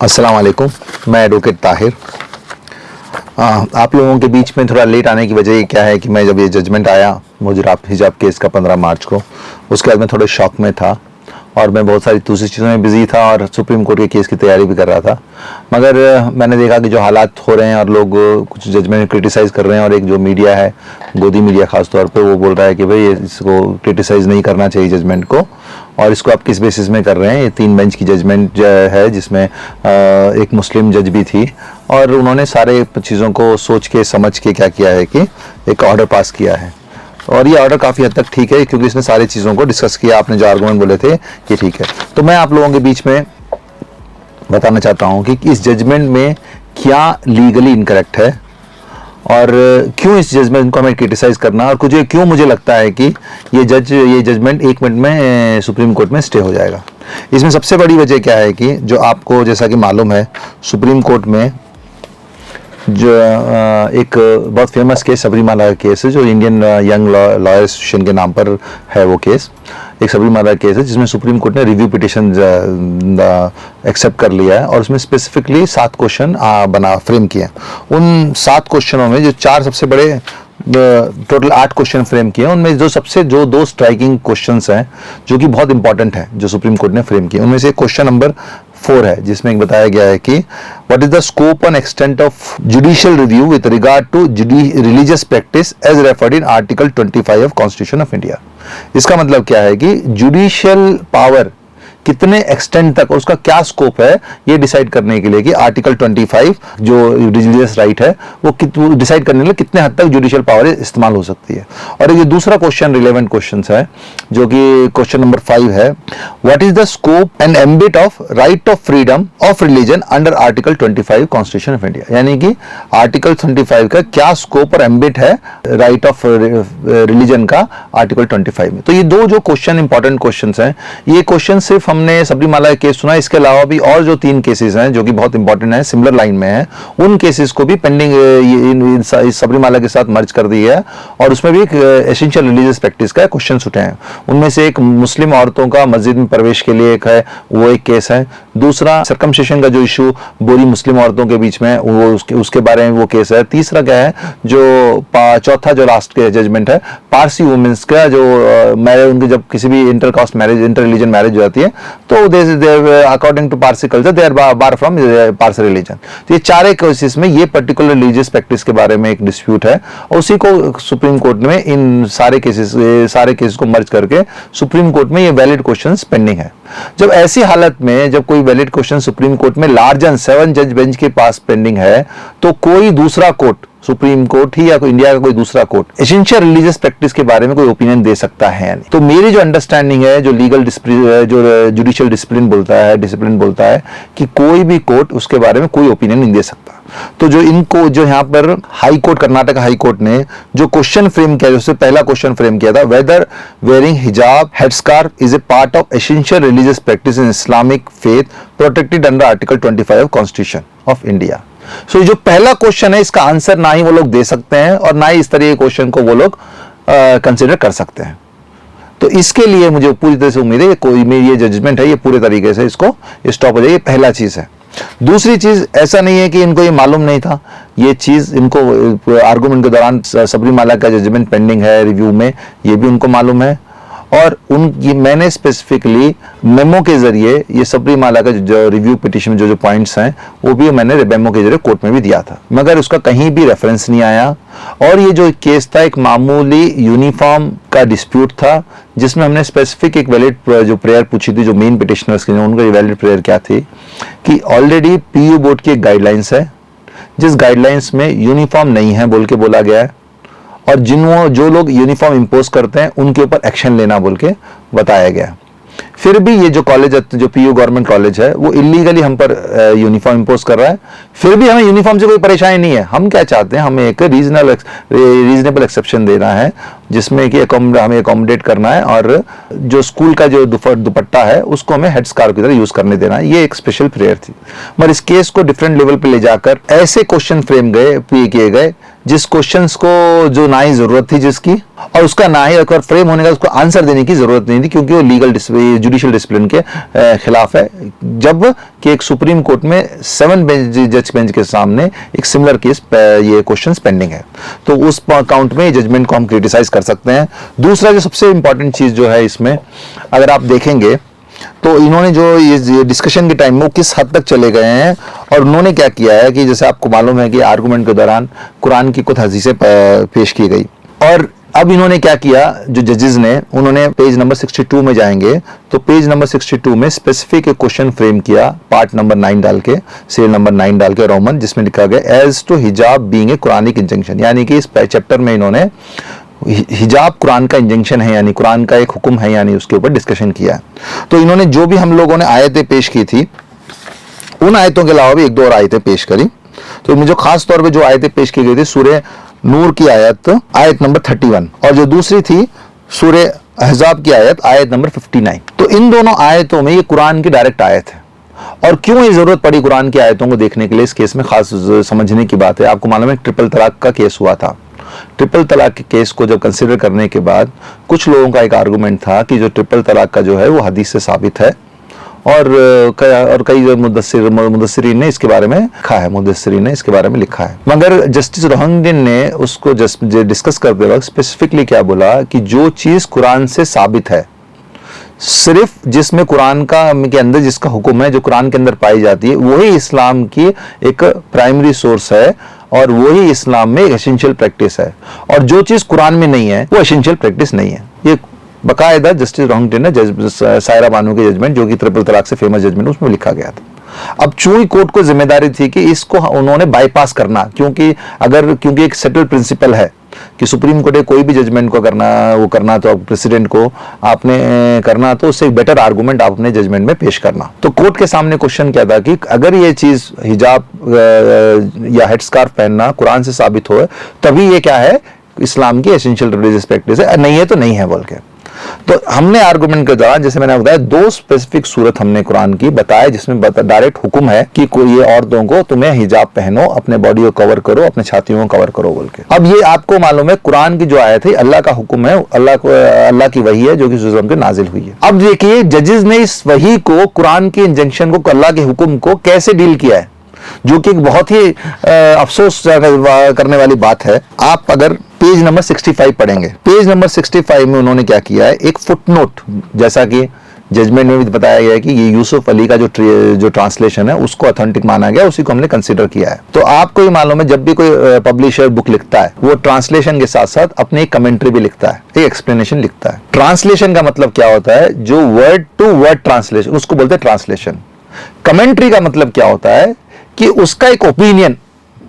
अस्सलाम वालेकुम, मैं एडवोकेट ताहिर। आप लोगों के बीच में थोड़ा लेट आने की वजह ये क्या है कि मैं जब ये जजमेंट आया मुजराब हिजाब केस का 15 मार्च को, उसके बाद मैं थोड़े शॉक में था और मैं बहुत सारी दूसरी चीज़ों में बिजी था और सुप्रीम कोर्ट के केस की तैयारी भी कर रहा था। मगर मैंने देखा कि जो हालात हो रहे हैं और लोग कुछ जजमेंट क्रिटिसाइज़ कर रहे हैं, और एक जो मीडिया है, गोदी मीडिया खास तौर पे, वो बोल रहा है कि भाई इसको क्रिटिसाइज़ नहीं करना चाहिए जजमेंट को, और इसको आप किस बेसिस में कर रहे हैं। ये 3 बेंच की जजमेंट है जिसमें एक मुस्लिम जज भी थी, और उन्होंने सारे चीज़ों को सोच के समझ के क्या किया है कि एक ऑर्डर पास किया है, और ये ऑर्डर काफ़ी हद तक ठीक है क्योंकि इसने सारी चीज़ों को डिस्कस किया। आपने जो आर्गुमेंट बोले थे ये ठीक है। तो मैं आप लोगों के बीच में बताना चाहता हूँ कि इस जजमेंट में क्या लीगली इनकरेक्ट है और क्यों इस जजमेंट को हमें क्रिटिसाइज़ करना, और क्यों मुझे लगता है कि ये जजमेंट 1 मिनट में सुप्रीम कोर्ट में स्टे हो जाएगा। इसमें सबसे बड़ी वजह क्या है कि जो आपको जैसा कि मालूम है, सुप्रीम कोर्ट में जो एक बहुत फेमस केस सबरीमाला केस है, जो इंडियन यंग लॉयर एसोसिएशन के नाम पर है वो केस, एक सबरीमाला केस है जिसमें सुप्रीम कोर्ट ने रिव्यू पिटिशन एक्सेप्ट कर लिया है, और उसमें स्पेसिफिकली 7 क्वेश्चन फ्रेम किए हैं। उन 7 क्वेश्चनों में जो 4 सबसे बड़े, टोटल 8 क्वेश्चन फ्रेम किए, उनमें जो 2 स्ट्राइकिंग क्वेश्चंस हैं जो कि बहुत इंपॉर्टेंट है जो सुप्रीम कोर्ट ने फ्रेम किए, उनमें से क्वेश्चन नंबर 4 है जिसमें बताया गया है कि what is the scope and extent of judicial review with regard to religious practice as referred in article 25 of constitution of India. इसका मतलब क्या है कि जुडिशियल पावर कितने एक्सटेंट तक, उसका क्या स्कोप है, ये डिसाइड करने के लिए कि आर्टिकल 25 जो रिलीजियस राइट है वो डिसाइड करने के लिए कितने हद तक जुडिशियल पावर इस्तेमाल हो सकती है। और ये दूसरा क्वेश्चन रिलेवेंट क्वेश्चन है जो कि क्वेश्चन नंबर 5 है, what is the scope and ambit of right of freedom of religion under article 25 constitution of India. यानी कि आर्टिकल 25 का क्या स्कोप और एम्बिट है राइट ऑफ रिलीजन का आर्टिकल 25 में। तो ये 2 जो क्वेश्चन इंपॉर्टेंट क्वेश्चन हैं, ये क्वेश्चन सिर्फ हमने सबरीमाला का केस सुना, इसके अलावा भी और जो 3 केसेस हैं जो कि बहुत इंपॉर्टेंट हैं, सिमिलर लाइन में हैं, उन केसेस को भी पेंडिंग सबरीमाला के साथ मर्ज कर दिया है, और उसमें भी एक एसेंशियल रिलीजियस प्रैक्टिस का क्वेश्चन उठे हैं। उनमें से एक मुस्लिम औरतों का मस्जिद में प्रवेश के लिए एक है, वो एक केस है। दूसरा सर्कमसिशन का जो इशू बोरी मुस्लिम औरतों के बीच में, वो उसके बारे में वो केस है। तीसरा क्या है, जो चौथा जो लास्ट के जजमेंट है, पारसी वुमेन्स का जो मैरिज, उनकी जब किसी भी intercaste marriage, inter religion marriage हो जाती है, तो according to Parsi culture they are bar from Parsi religion. तो ये 4 केसेस में ये पर्टिकुलर रिलीजियस प्रैक्टिस के बारे में एक डिस्प्यूट है, और उसी को सुप्रीम कोर्ट में इन सारे केसेस को मर्ज करके सुप्रीम कोर्ट में ये वैलिड क्वेश्चंस पेंडिंग है। जब ऐसी हालत में जब कोई वैलिड क्वेश्चन सुप्रीम कोर्ट में लार्जर 7 जज बेंच के पास पेंडिंग है, तो कोई दूसरा कोर्ट, सुप्रीम कोर्ट ही या कोई इंडिया का कोई दूसरा कोर्ट, एसेंशियल रिलीजियस प्रैक्टिस के बारे में कोई ओपिनियन दे सकता है नहीं। तो मेरी जो अंडरस्टैंडिंग है, जो लीगल जो जुडिशियल डिसिप्लिन बोलता है कि कोई भी कोर्ट उसके बारे में कोई ओपिनियन नहीं दे सकता। तो जो यहाँ पर high court, Karnataka high court ने जो क्वेश्चन फ्रेम किया, जो पहला क्वेश्चन फ्रेम किया था, whether wearing hijab headscarf is a part of essential religious practice in Islamic faith protected under article 25 of constitution of India. So जो पहला क्वेश्चन है, इसका आंसर ना ही वो लोग दे सकते हैं और ना ही इस तरह के क्वेश्चन को वो लोग कंसिडर कर सकते हैं। तो इसके लिए मुझे पूरी तरह से उम्मीद है कोई मेरी ये जजमेंट है, ये पूरे तरीके से इसको स्टॉप हो जाए। ये पहला चीज है। दूसरी चीज, ऐसा नहीं है कि इनको ये मालूम नहीं था, ये चीज इनको आर्गुमेंट के दौरान सबरीमाला का जजमेंट पेंडिंग है रिव्यू में, ये भी उनको मालूम है, और मैंने स्पेसिफिकली मेमो के जरिए ये सबरीमाला का जो रिव्यू पिटिशन में जो पॉइंट्स हैं वो भी मैंने मेमो के जरिए कोर्ट में भी दिया था, मगर उसका कहीं भी रेफरेंस नहीं आया। और ये जो केस था एक मामूली यूनिफॉर्म का डिस्प्यूट था, जिसमें हमने स्पेसिफिक एक वैलिड जो प्रेयर पूछी थी, जो मेन पिटिशनर्स की, उनका वैलिड प्रेयर क्या थी कि ऑलरेडी पीयू बोर्ड की एक गाइडलाइंस है, जिस गाइडलाइंस में यूनिफॉर्म नहीं है बोल के बोला गया है, और जो लोग यूनिफॉर्म इंपोज करते हैं उनके ऊपर एक्शन लेना बोल के बताया गया। फिर भी ये जो कॉलेज, जो पीयू गवर्नमेंट कॉलेज है, वो इलीगली हम पर यूनिफॉर्म इंपोज कर रहा है। फिर भी हमें यूनिफॉर्म से कोई परेशानी नहीं है। हम क्या चाहते हैं, हमें एक रीजनेबल एक्सेप्शन देना है, जिसमें कि हमें अकोमोडेट करना है और जो स्कूल का जो दुपट्टा है उसको हमें हेड स्कार्फ की तरह यूज करने देना है। ये एक स्पेशल प्रेयर थी। मगर इस केस को डिफरेंट लेवल पे ले जाकर ऐसे क्वेश्चन फ्रेम किए गए जिस क्वेश्चंस को जो ना ही जरूरत थी जिसकी, और उसका ना ही एक बार फ्रेम होने का उसको आंसर देने की जरूरत नहीं थी, क्योंकि वो लीगल जुडिशियल डिसिप्लिन के खिलाफ है। जब कि एक सुप्रीम कोर्ट में 7 जज बेंच के सामने एक सिमिलर केस ये क्वेश्चंस पेंडिंग है, तो उस अकाउंट में जजमेंट को हम क्रिटिसाइज कर सकते हैं। दूसरा जो सबसे इंपॉर्टेंट चीज जो है इसमें, अगर आप देखेंगे तो इन्होंने जो ये डिस्कशन के टाइम में वो किस हद तक चले गए हैं, और उन्होंने क्या किया है कि जैसे आपको मालूम है कि आर्गुमेंट के दौरान कुरान की कुछ हदीसें पेश की गई, और अब इन्होंने क्या किया, जो जजेस ने, उन्होंने पेज नंबर 62 में जाएंगे तो पेज नंबर 62 में स्पेसिफिक एक क्वेश्चन फ्रेम किया, पार्ट नंबर 9 डाल के, सेल नंबर 9 डाल के रोमन, जिसमें लिखा गया एज टू हिजाब बीइंग ए कुरानिक इंजंक्शन, यानी कि इस चैप्टर में इन्होंने हिजाब कुरान का इंजंक्शन है, यानी कुरान का एक हुक्म है, यानी उसके ऊपर डिस्कशन किया। तो इन्होंने जो भी हम लोगों ने आयतें पेश की थी, उन आयतों के अलावा भी एक दो और आयतें पेश करी। तो मुझे खास तौर पे जो आयतें पेश की गई थी, सूरह नूर की आयत नंबर 31, और जो दूसरी थी सूरह अहज़ाब की आयत नंबर 59। तो इन दोनों आयतों में ये कुरान की डायरेक्ट आयत है। और क्यों ये जरूरत पड़ी कुरान की आयतों को देखने के लिए, इस केस में खास समझने की बात है। आपको मालूम है ट्रिपल तलाक का केस हुआ था। ट्रिपल तलाक के केस को जब कंसिडर करने के बाद कुछ लोगों का एक आर्गुमेंट था कि जो ट्रिपल तलाक का जो है वो हदीस से साबित है, और कई मुदस्सिरीन ने इसके बारे में लिखा है, मुदस्सिरीन ने इसके बारे में लिखा है। मगर जस्टिस रोहिंग्टन ने उसको डिस्कस करते वक्त स्पेसिफिकली क्या बोला कि जो चीज कुरान से साबित है, सिर्फ जिसमें कुरान के अंदर जिसका हुक्म है, जो कुरान के अंदर पाई जाती है, वही इस्लाम की एक प्राइमरी सोर्स है, और वही इस्लाम में एक एसेंशियल प्रैक्टिस है। और जो चीज कुरान में नहीं है वो एसेंशियल प्रैक्टिस नहीं है। ये बकायदा जस्टिस रोहिंग्टन ने सायरा बानो की जजमेंट, जो कि ट्रिपल तलाक से फेमस जजमेंट, उसमें लिखा गया था। अब चूंकि कोर्ट को जिम्मेदारी थी कि इसको उन्होंने बाईपास करना, क्योंकि एक सेटल प्रिंसिपल है कि सुप्रीम कोर्ट कोई भी जजमेंट को करना तो प्रेसिडेंट को आपने करना, तो उससे एक बेटर आर्गुमेंट आप अपने जजमेंट में पेश करना। तो कोर्ट के सामने क्वेश्चन क्या था कि अगर ये चीज हिजाब या हेडस्कार्फ पहनना कुरान से साबित हो, तभी ये क्या है, इस्लाम की एसेंशियल रिलीजियस प्रैक्टिस है, नहीं है तो नहीं है बोल के। तो हमने आर्गुमेंट के दौरान, जैसे मैंने बताया, 2 स्पेसिफिक सूरत हमने कुरान की बताया जिसमें डायरेक्ट हुक्म है कि कोई ये औरतों को तुम्हें हिजाब पहनो, अपने बॉडी को कवर करो, अपने छातियों को कवर करो बोल के। अब ये आपको मालूम है कुरान की जो आयत है अल्लाह का हुक्म है, अल्लाह की वही है जो कि सुज़म के नाजिल हुई है। अब देखिए जजेस ने इस वही को, कुरान के इंजंक्शन को, अल्लाह के हुक्म को कैसे डील किया है, जो कि एक बहुत ही अफसोस करने वाली बात है। आप अगर पेज नंबर 65 पढ़ेंगे, पेज नंबर 65 में उन्होंने क्या किया है, एक फुटनोट, जैसा कि जजमेंट में भी बताया गया है कि ये यूसुफ अली का जो ट्रांसलेशन है उसको ऑथेंटिक माना गया, उसी को हमने कंसीडर किया है। तो आपको ये मालूम है, जब भी कोई पब्लिशर बुक लिखता है, वो ट्रांसलेशन के साथ साथ अपनी एक कमेंट्री भी लिखता है, एक एक्सप्लेनेशन लिखता है। ट्रांसलेशन का मतलब क्या होता है, जो वर्ड टू वर्ड ट्रांसलेशन, उसको बोलते हैं ट्रांसलेशन। कमेंट्री का मतलब क्या होता है कि उसका एक ओपिनियन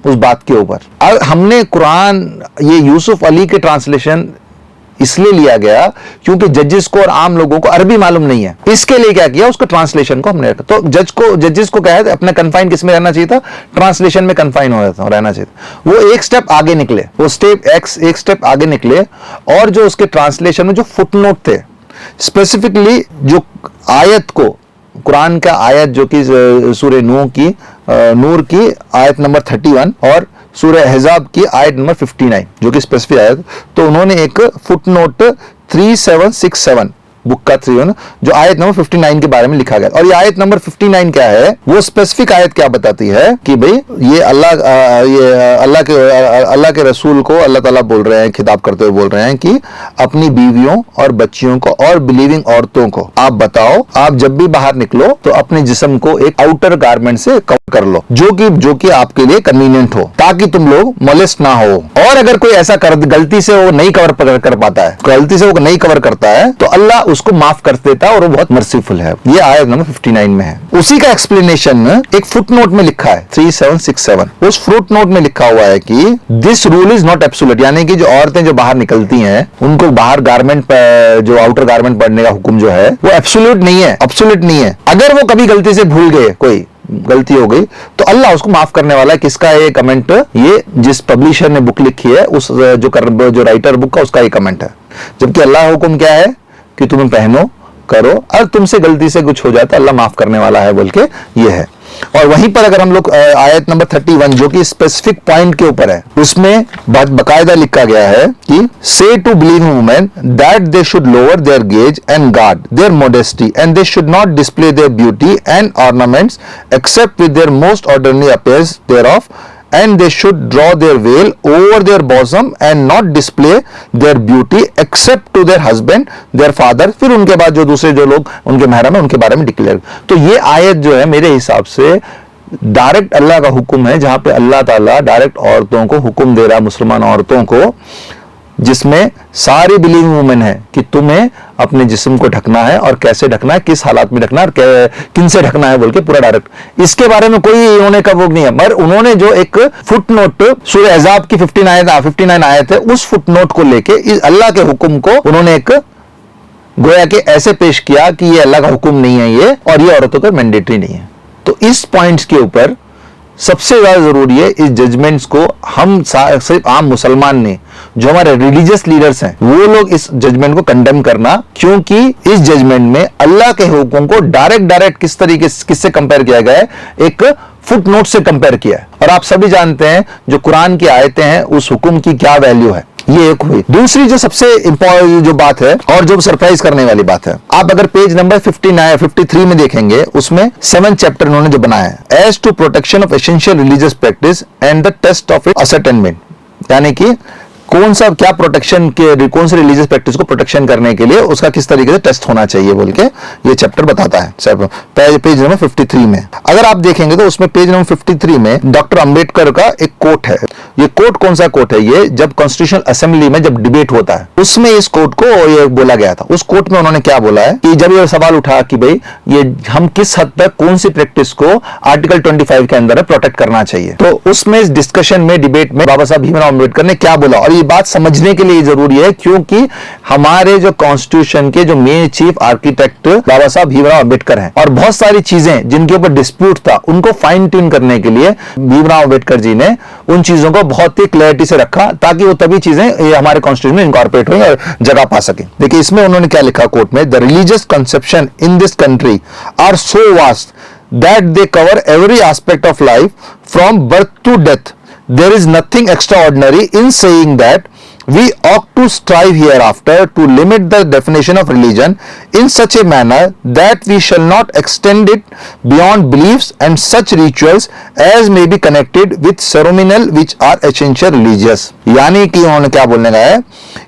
उस बात के ऊपर। हमने कुरान, ये यूसुफ अली के ट्रांसलेशन इसलिए लिया गया क्योंकि जजेस को और आम लोगों को अरबी मालूम नहीं है, इसके लिए क्या किया, उसको ट्रांसलेशन को हमने रखा। तो जजेस को क्या है, अपना कन्फाइन किस में रहना चाहिए था, ट्रांसलेशन में कन्फाइन रहना चाहिए था। वो एक स्टेप आगे निकले, एक स्टेप आगे निकले, और जो उसके ट्रांसलेशन में जो फुटनोट थे, स्पेसिफिकली जो आयत को, कुरान का आयत जो कि सूरह नूर की आयत नंबर 31 और सूरह अहज़ाब की आयत नंबर 59 जो कि स्पेसिफिक आयत, तो उन्होंने एक फुटनोट 3767 बुक का 3 जो आयत नंबर 59 के बारे में लिखा गया। और ये आयत नंबर 59 क्या है, वो स्पेसिफिक आयत क्या बताती है कि भाई ये अल्लाह के रसूल को अल्लाह ताला बोल रहे हैं, खिताब करते हुए बोल रहे हैं कि अपनी बीवियों और बच्चियों को और बिलीविंग औरतों को आप बताओ, आप जब भी बाहर निकलो तो अपने जिस्म को एक आउटर गारमेंट से कवर कर लो जो कि आपके लिए कन्वीनियंट हो, ताकि तुम लोग मोलेस्ट ना हो। और अगर कोई ऐसा गलती से वो नहीं कवर कर पाता है, गलती से वो नहीं कवर करता है, तो अल्लाह उसको माफ कर देता है और वो बहुत मर्सीफुल है। ये आयत नंबर 59 में है। उसी का एक्सप्लेनेशन एक फुटनोट में लिखा है 3767। उस फुटनोट में लिखा हुआ है कि this rule is not absolute, यानी कि जो औरतें जो बाहर निकलती हैं उनको बाहर गारमेंट जो आउटर गारमेंट पहनने का हुक्म जो है वो एब्सोल्यूट नहीं है, एब्सोल्यूट नहीं है। अगर वो कभी गलती से भूल गए कोई गलती हो गई तो अल्लाह उसको माफ करने वाला है। किसका है ये कमेंट? ये जिस पब्लिशर ने बुक लिखी है उस जो राइटर बुक का, उसका ये कमेंट है। जबकि अल्लाह का हुक्म क्या है कि तुम्हें पहनो, करो, और तुमसे गलती से कुछ हो जाता है अल्लाह माफ करने वाला है बोल के ये है। और वहीं पर अगर हम लोग आयत नंबर 31 जो कि स्पेसिफिक पॉइंट के ऊपर है, उसमें बकायदा लिखा गया है कि say to believing women that they should lower their gaze and guard their modesty and they should not display their beauty and ornaments except with their most ordinary appearance thereof, and they should draw their veil over their bosom and not display their beauty except to their husband, their father। फिर उनके बाद जो दूसरे जो लोग उनके महरम है उनके बारे में डिक्लेयर। तो ये आयत जो है मेरे हिसाब से डायरेक्ट अल्लाह का हुक्म है, जहां पे अल्लाह ताला डायरेक्ट औरतों को हुक्म दे रहा है, मुसलमान औरतों को, जिसमें सारी बिलीविंग वुमेन है कि तुम्हें अपने जिस्म को ढकना है और कैसे ढकना है, किस हालात में ढकना है और किन से ढकना है बोल के पूरा डायरेक्ट। इसके बारे में कोई उन्होंने का वो नहीं है, मगर उन्होंने जो एक फुट नोट सूरह अहज़ाब की 59 आयत है, उस फुट नोट को लेके इस अल्लाह के हुक्म को उन्होंने एक गोया के ऐसे पेश किया कि ये अल्लाह का हुक्म नहीं है ये, और ये औरतों का मैंडेटरी नहीं है। तो इस पॉइंट्स के ऊपर सबसे ज्यादा जरूरी है इस जजमेंट्स को हम सिर्फ आम मुसलमान ने, जो हमारे रिलीजियस लीडर्स हैं, वो लोग इस जजमेंट को कंडेम करना, क्योंकि इस जजमेंट में अल्लाह के हुक्म को डायरेक्ट किस तरीके से किससे कंपेयर किया गया है, एक फुट नोट से कंपेयर किया है। और आप सभी जानते हैं जो कुरान की आयतें हैं उस हुक्म की क्या वैल्यू है। ये एक हुई। दूसरी जो सबसे इंपॉर्टेंट जो बात है और जो सरप्राइज करने वाली बात है, आप अगर पेज नंबर 53 में देखेंगे, उसमें 7th चैप्टर उन्होंने जो बनाया है, as to protection of essential religious practice and the test of it ascertainment, यानी कि कौन सा क्या प्रोटेक्शन के, कौन से रिलीजियस प्रैक्टिस को प्रोटेक्शन करने के लिए उसका किस तरीके से टेस्ट होना चाहिए बोल के ये चैप्टर बताता है पेज नंबर 53 में। अगर आप देखेंगे तो उसमें पेज नंबर 53 में डॉक्टर अंबेडकर का एक कोट है। ये कोट कौन सा कोट है? ये जब कॉन्स्टिट्यूशनल असेंबली में जब डिबेट होता है उसमें इस कोट को ये बोला गया था। उस कोट में उन्होंने क्या बोला है कि जब ये सवाल उठा कि भाई ये हम किस हद तक कौन सी प्रैक्टिस को आर्टिकल 25 के अंदर प्रोटेक्ट करना चाहिए, तो उसमें इस डिस्कशन में, डिबेट में बाबा साहब भीमराव अंबेडकर ने क्या बोला। और ये बात समझने के लिए जरूरी है क्योंकि हमारे जो कॉन्स्टिट्यूशन के जो मेन चीफ आर्किटेक्ट बाबा साहब भीमराव अंबेडकर हैं, और बहुत सारी चीजें जिनके ऊपर डिस्प्यूट था उनको फाइन ट्यून करने के लिए भीमराव अंबेडकर जी ने उन चीजों को बहुत ही क्लैरिटी से रखा, ताकि वो तभी चीजें हमारे कॉन्स्टिट्यूशन में इनकॉर्पोरेट हुई और जगह पा सके। देखिए इसमें उन्होंने क्या लिखा कोर्ट में, the religious conception in this country are so vast that they cover every aspect of life from birth to death. There is nothing extraordinary in saying that we ought to strive hereafter to limit the definition of religion in such a manner that we shall not extend it beyond beliefs and such rituals as may be connected with ceremonial which are essential religious। यानी कि उन्होंने क्या बोलने का है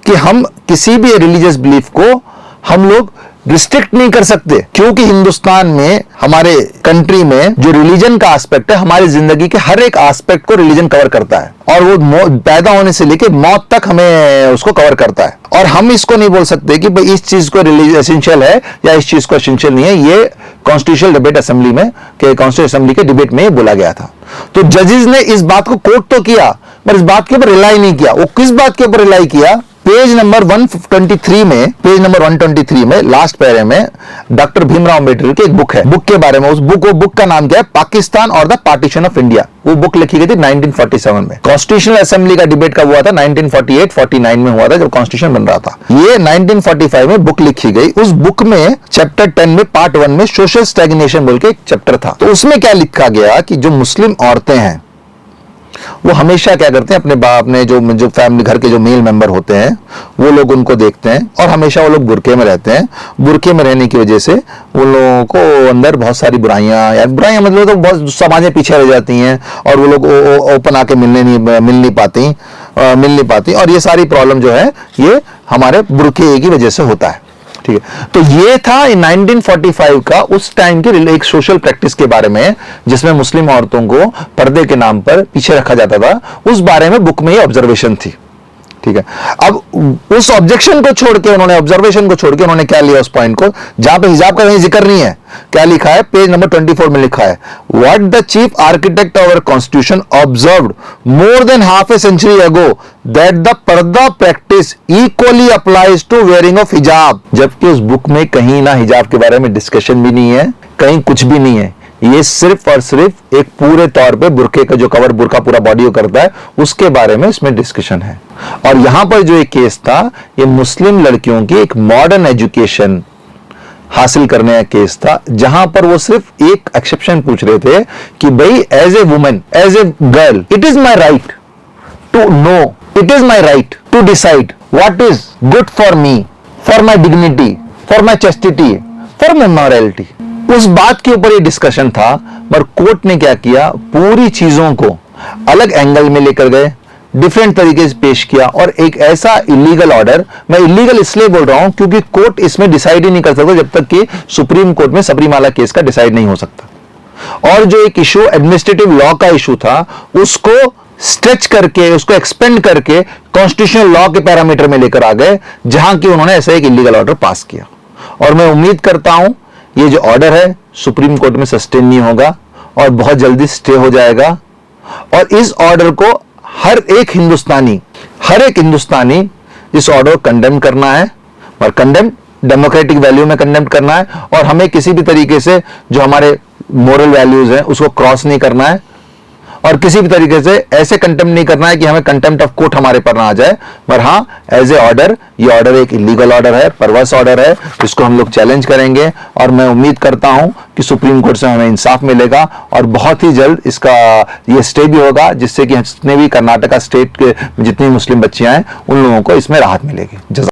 कि हम किसी भी रिलीजियस बिलीफ को हम लोग रिस्ट्रिक्ट नहीं कर सकते, क्योंकि हिंदुस्तान में, हमारे कंट्री में जो रिलीजन का एस्पेक्ट है, हमारी जिंदगी के हर एक एस्पेक्ट को रिलीजन कवर करता है, और वो पैदा होने से लेकर मौत तक हमें उसको कवर करता है। और हम इसको नहीं बोल सकते कि भाई इस चीज को रिलीजन एसेंशियल है या इस चीज को एसेंशियल नहीं है। ये कॉन्स्टिट्यूशनल डिबेट असेंबली में, कॉन्स्टिट्यूशन असेंबली के डिबेट में बोला गया था। तो जजेस ने इस बात को कोट तो किया, पर इस बात के ऊपर रिलाई नहीं किया। वो किस बात के ऊपर रिलाई किया? पेज नंबर 123 में लास्ट पैरे में डॉक्टर भीमराव अंबेडकर की एक बुक है, बुक के बारे में, उस बुक का नाम क्या है? पाकिस्तान और द पार्टीशन ऑफ इंडिया। वो बुक लिखी गई थी 1947 में। कॉन्स्टिट्यूशनल असेंबली का डिबेट कब हुआ था? 1948-49 में हुआ था, जब कॉन्स्टिट्यूशन बन रहा था। ये 1945 में बुक लिखी गई। उस बुक में चैप्टर 10 में पार्ट 1 में सोशल स्टैग्नेशन बोल के एक चैप्टर था। तो उसमें क्या लिखा गया कि जो मुस्लिम औरतें हैं वो हमेशा क्या करते हैं, अपने जो फैमिली घर के जो मेल मेंबर होते हैं वो लोग उनको देखते हैं, और हमेशा वो लोग बुरके में रहते हैं। बुरके में रहने की वजह से वो लोगों को अंदर बहुत सारी बुराइयां मतलब तो बहुत समाजें पीछे रह जाती हैं, और वो लोग ओपन आके मिल नहीं पाती, और ये सारी प्रॉब्लम जो है ये हमारे बुरके की वजह से होता है। ठीक है, तो ये था 1945 का उस टाइम की एक सोशल प्रैक्टिस के बारे में, जिसमें मुस्लिम औरतों को पर्दे के नाम पर पीछे रखा जाता था। उस बारे में बुक में ये ऑब्जर्वेशन थी। ठीक है, अब उस ऑब्जेक्शन को छोड़ के उन्होंने, ऑब्जर्वेशन को छोड़ के उन्होंने क्या लिया उस पॉइंट को, जहां पे हिजाब का कहीं जिक्र नहीं है। क्या लिखा है? पेज नंबर 24 में लिखा है, what the chief architect of our constitution observed more than half a century ago that the purdah practice equally applies to wearing of hijab. जबकि उस बुक में कहीं ना हिजाब के बारे में डिस्कशन भी नहीं है, कहीं कुछ भी नहीं है। ये सिर्फ और सिर्फ एक पूरे तौर पे बुरके का जो कवर बुरका पूरा बॉडी को करता है उसके बारे में इसमें डिस्कशन है। और यहां पर जो एक केस था ये मुस्लिम लड़कियों की एक मॉडर्न एजुकेशन हासिल करने का केस था, जहां पर वो सिर्फ एक एक्सेप्शन पूछ रहे थे कि भाई as a women, as a girl, it is my right to know, it is my right to decide what is good for me, for my dignity, for my chastity, for my morality. उस बात के ऊपर ये discussion था, पर court ने क्या किया, पूरी चीजों को अलग एंगल में लेकर गए, डिफरेंट तरीके से पेश किया और एक ऐसा इलीगल ऑर्डर, मैं इलीगल इसलिए बोल रहा हूं क्योंकि कोर्ट इसमें डिसाइड ही नहीं कर सकता जब तक कि सुप्रीम कोर्ट में सबरीमाला केस का डिसाइड नहीं हो सकता। और जो एक इशू एडमिनिस्ट्रेटिव लॉ का इशू था उसको स्ट्रेच करके, उसको एक्सपेंड करके कॉन्स्टिट्यूशनल लॉ के पैरामीटर में लेकर आ गए, जहां कि उन्होंने ऐसा एक इलीगल ऑर्डर पास किया। और मैं उम्मीद करता हूं ये जो ऑर्डर है सुप्रीम कोर्ट में सस्टेन नहीं होगा और बहुत जल्दी स्टे हो जाएगा। और इस ऑर्डर को हर एक हिंदुस्तानी इस ऑर्डर को कंडेम करना है, और कंडेम डेमोक्रेटिक वैल्यू में कंडेम करना है, और हमें किसी भी तरीके से जो हमारे मोरल वैल्यूज हैं उसको क्रॉस नहीं करना है, और किसी भी तरीके से ऐसे कंटेम्प्ट नहीं करना है कि हमें कंटेम्प्ट ऑफ कोर्ट हमारे पर ना आ जाए। पर हाँ, एज ए ऑर्डर, ये ऑर्डर एक इलीगल ऑर्डर है, परवर्स ऑर्डर है, जिसको हम लोग चैलेंज करेंगे। और मैं उम्मीद करता हूं कि सुप्रीम कोर्ट से हमें इंसाफ मिलेगा और बहुत ही जल्द इसका ये स्टे भी होगा, जिससे कि जितने भी कर्नाटका स्टेट के जितनी मुस्लिम बच्चियां हैं उन लोगों को इसमें राहत मिलेगी।